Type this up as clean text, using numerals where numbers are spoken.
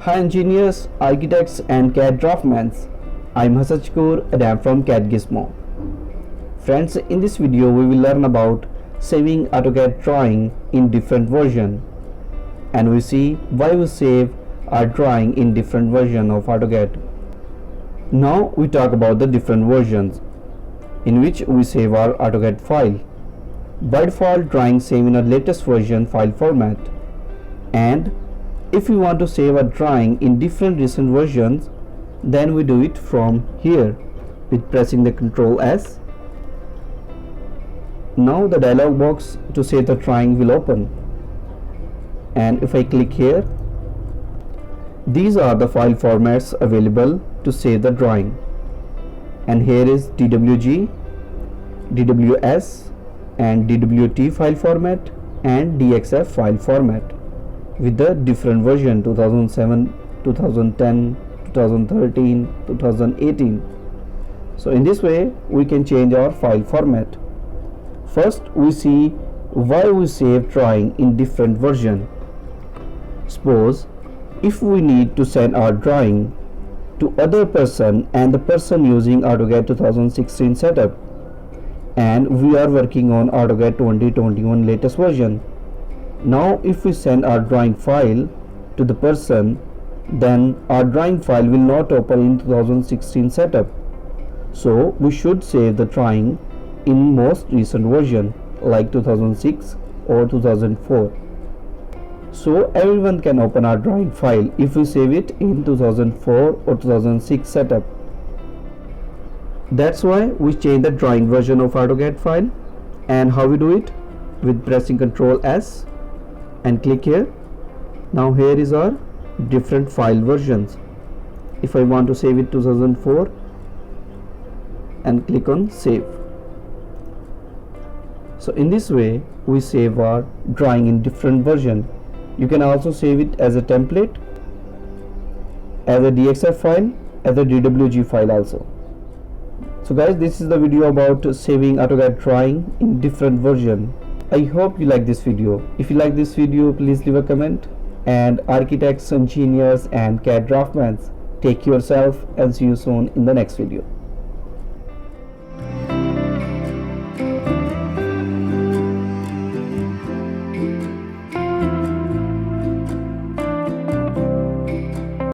Hi engineers, architects and CAD draftsmen. I'm Hasachkur and I'm from Cad Gizmo. Friends, in this video we will learn about saving AutoCAD drawing in different version, and we see why we save our drawing in different version of AutoCAD. Now we talk about the different versions in which we save our AutoCAD file. By default, drawing save in a latest version file format, and if we want to save a drawing in different recent versions, then we do it from here with pressing the Ctrl S. Now the dialog box to save the drawing will open, and if I click here, these are the file formats available to save the drawing, and here is DWG, DWS and DWT file format and DXF file format with the different version 2007, 2010, 2013, 2018. So in this way we can change our file format. First we see why we save drawing in different version. Suppose if we need to send our drawing to other person and the person using AutoCAD 2016 setup, and we are working on AutoCAD 2021 latest version. Now if we send our drawing file to the person, then our drawing file will not open in 2016 setup. So we should save the drawing in most recent version like 2006 or 2004. So everyone can open our drawing file if we save it in 2004 or 2006 setup. That's why we change the drawing version of AutoCAD file. And how we do it? With pressing Ctrl S and click here. Now here is our different file versions. If I want to save it 2004 and click on save. So in this way we save our drawing in different version. You can also save it as a template, as a DXF file, as a DWG file also. So guys, this is the video about saving AutoCAD drawing in different version. I hope you like this video. If you like this video, please leave a comment. And architects, engineers and CAD draftsmen, take care yourself and see you soon in the next video.